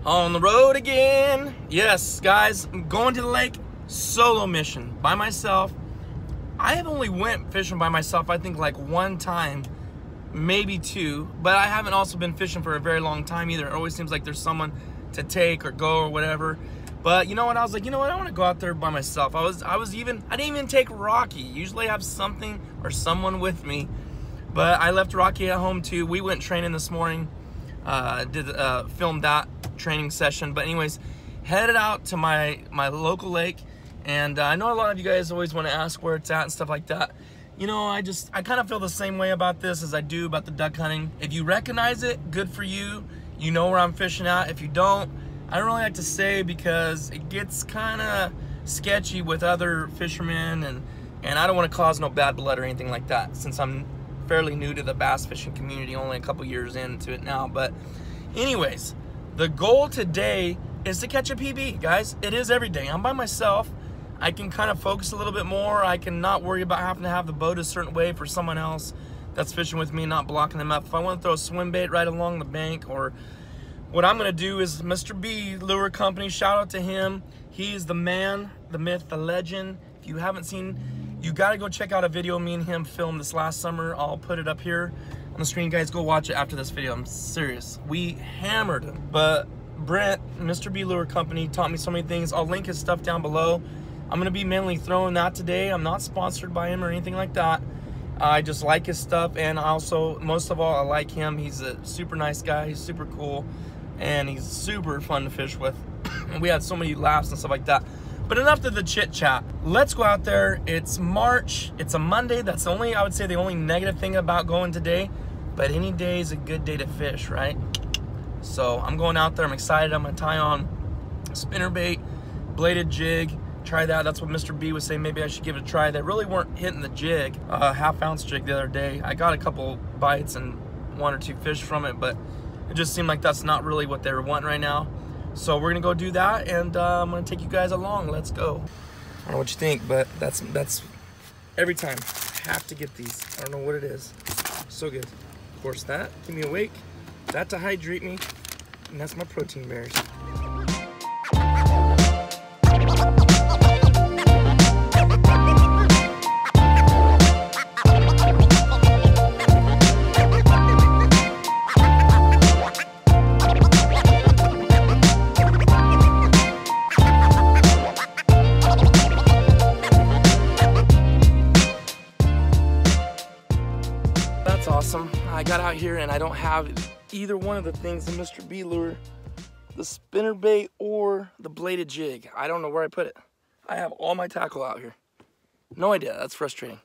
On the road again. Yes, guys, I'm going to the lake, solo mission, by myself. I have only went fishing by myself, I think like one time, maybe two, but I haven't also been fishing for a very long time either. It always seems like there's someone to take or go or whatever. But you know what, I was like, you know what, I want to go out there by myself. I didn't even take Rocky. Usually I have something or someone with me, but I left Rocky at home too. We went training this morning, filmed that training session. But anyways, headed out to my local lake, and I know a lot of you guys always want to ask where it's at and stuff like that. You know, I kind of feel the same way about this as I do about the duck hunting. If you recognize it, good for you. You know where I'm fishing at. If you don't, I don't really like to say, because it gets kind of sketchy with other fishermen, and I don't want to cause no bad blood or anything like that, since I'm fairly new to the bass fishing community, only a couple years into it now. But anyways, the goal today is to catch a PB, guys. It is every day. I'm by myself. I can kind of focus a little bit more. I can not worry about having to have the boat a certain way for someone else that's fishing with me, not blocking them up. If I want to throw a swim bait right along the bank, or what I'm gonna do is Mr. B Lure Company, shout out to him. He's the man, the myth, the legend. If you haven't seen, you gotta go check out a video me and him filmed this last summer. I'll put it up here on the screen, guys. Go watch it after this video. I'm serious. We hammered him. But Brent, Mr. B Lure Company, taught me so many things. I'll link his stuff down below. I'm gonna be mainly throwing that today. I'm not sponsored by him or anything like that. I just like his stuff, and also, most of all, I like him. He's a super nice guy. He's super cool, and he's super fun to fish with. And we had so many laughs and stuff like that. But enough of the chit chat. Let's go out there. It's March. It's a Monday. That's the only, I would say, the only negative thing about going today. But any day is a good day to fish, right? So I'm going out there. I'm excited. I'm gonna tie on spinnerbait, bladed jig. Try that. That's what Mr. B was saying. Maybe I should give it a try. They really weren't hitting the jig. Half-ounce jig the other day. I got a couple bites and one or two fish from it, but it just seemed like that's not really what they were wanting right now. So we're gonna go do that, and I'm gonna take you guys along. Let's go. I don't know what you think, but that's every time. I have to get these. I don't know what it is. So good. Of course, that keep me awake. That to hydrate me, and that's my protein bears. Awesome. I got out here and I don't have either one of the things in Mr. B lure, the spinnerbait or the bladed jig. I don't know where I put it. I have all my tackle out here. No idea. That's frustrating.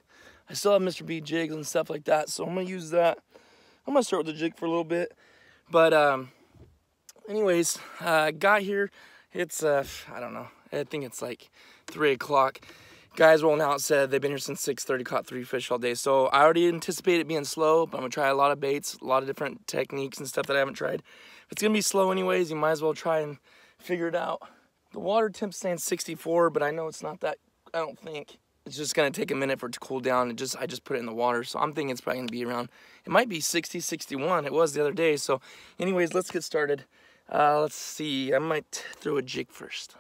I still have Mr. B jigs and stuff like that, so I'm gonna use that. I'm gonna start with the jig for a little bit. But anyways, got here. It's I don't know. I think it's like 3 o'clock. Guys rolling out said they've been here since 6:30, caught 3 fish all day. So I already anticipate it being slow, but I'm gonna try a lot of baits, a lot of different techniques and stuff that I haven't tried. If it's gonna be slow anyways, you might as well try and figure it out. The water temp's saying 64, but I know it's not that, I don't think. It's just gonna take a minute for it to cool down. I just put it in the water, so I'm thinking it's probably gonna be around, it might be 60, 61. It was the other day. So anyways, let's get started. Let's see, I might throw a jig first.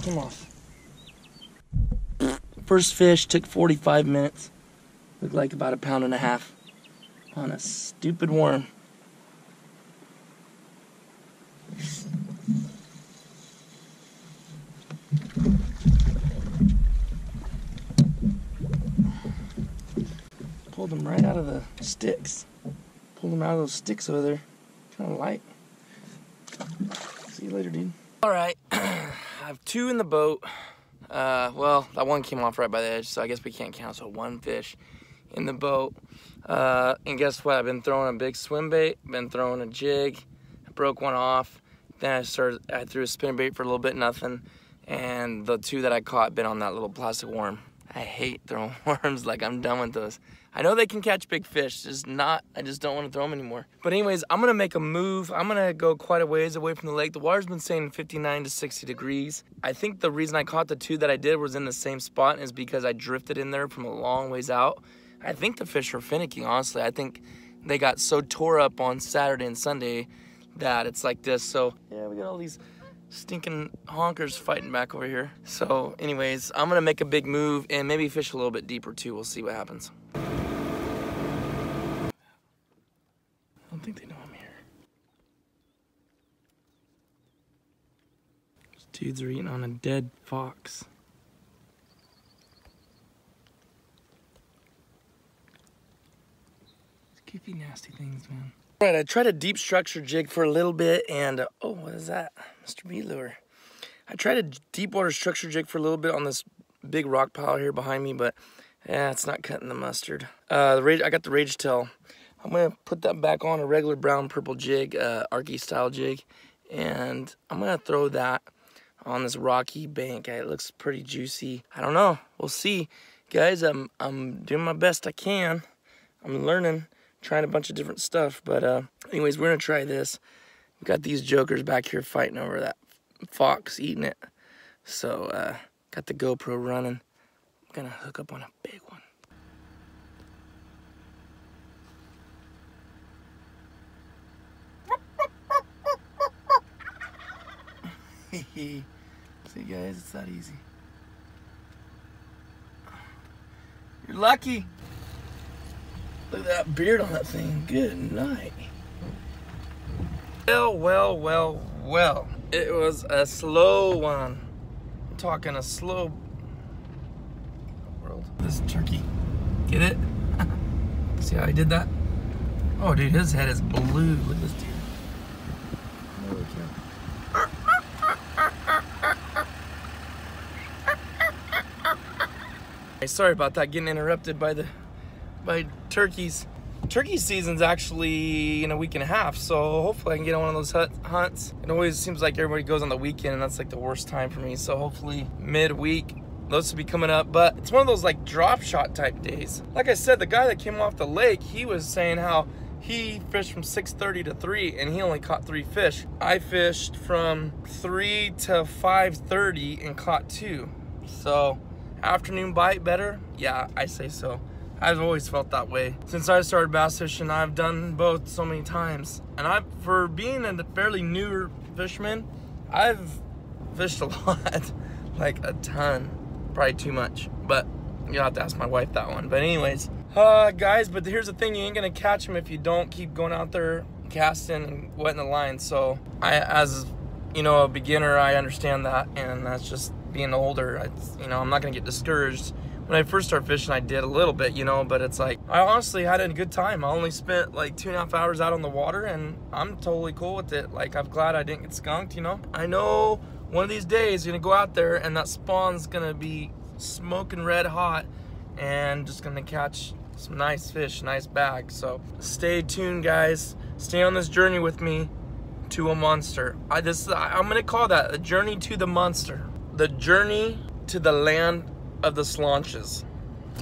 Come off. First fish took 45 minutes. Looked like about 1.5 pounds on a stupid worm. Pulled them right out of the sticks. Pulled them out of those sticks over there. Kind of light. See you later, dude. All right. I have 2 in the boat. Well, that one came off right by the edge, so I guess we can't count. So 1 fish in the boat. And guess what? I've been throwing a big swim bait, been throwing a jig. I broke one off. Then I threw a spin bait for a little bit, nothing. And the 2 that I caught been on that little plastic worm. I hate throwing worms, like I'm done with those. I know they can catch big fish, just not, I just don't want to throw them anymore. But anyways, I'm gonna make a move. I'm gonna go quite a ways away from the lake. The water's been staying 59 to 60 degrees. I think the reason I caught the 2 that I did was in the same spot is because I drifted in there from a long ways out. I think the fish are finicking, honestly. I think they got so tore up on Saturday and Sunday that it's like this. So yeah, we got all these stinking honkers fighting back over here. So anyways, I'm gonna make a big move and maybe fish a little bit deeper too. We'll see what happens. I don't think they know I'm here. Those dudes are eating on a dead fox. These goofy, nasty things, man. All right, I tried a deep structure jig for a little bit, and oh, what is that? Mr. B lure. I tried a deep water structure jig for a little bit on this big rock pile here behind me, but yeah, it's not cutting the mustard. I got the Rage Tail. I'm gonna put that back on a regular brown purple jig, Arky style jig, and I'm gonna throw that on this rocky bank. It looks pretty juicy. I don't know. We'll see, guys. I'm doing my best I can. I'm learning, trying a bunch of different stuff. But anyways, we're gonna try this. We've got these jokers back here fighting over that fox, eating it. So got the GoPro running. I'm gonna hook up on a big one. See guys, it's that easy. You're lucky. Look at that beard on that thing. Good night. Well. It was a slow one. I'm talking a slow world. This turkey. Get it? See how I did that? Oh dude, his head is blue with this deer. Holy cow. Hey, sorry about that, getting interrupted by turkeys. Turkey season's actually in a week and a half, so hopefully I can get on one of those hunts. It always seems like everybody goes on the weekend, and that's like the worst time for me. So hopefully midweek, those will be coming up. But it's one of those like drop shot type days. Like I said, the guy that came off the lake, he was saying how he fished from 6:30 to 3 and he only caught 3 fish. I fished from 3 to 5:30 and caught 2. So afternoon bite better? Yeah, I say so. I've always felt that way. Since I started bass fishing, I've done both so many times. And for being a fairly newer fisherman, I've fished a lot, like a ton, probably too much. But you'll have to ask my wife that one. But anyways, guys, but here's the thing, you ain't gonna catch them if you don't keep going out there casting and wetting the line. So as you know, a beginner, I understand that, and that's just being older. I'm not gonna get discouraged. When I first started fishing, I did a little bit, but it's like, I honestly had a good time. I only spent like 2.5 hours out on the water, and I'm totally cool with it. Like, I'm glad I didn't get skunked, I know one of these days you're gonna go out there and that spawn's gonna be smoking red hot and just gonna catch some nice fish, nice bag. So stay tuned, guys. Stay on this journey with me to a monster. I'm gonna call that a journey to the monster. The journey to the land of the slaunches.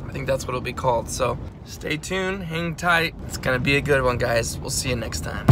I think that's what it'll be called. So stay tuned, hang tight. It's gonna be a good one, guys. We'll see you next time.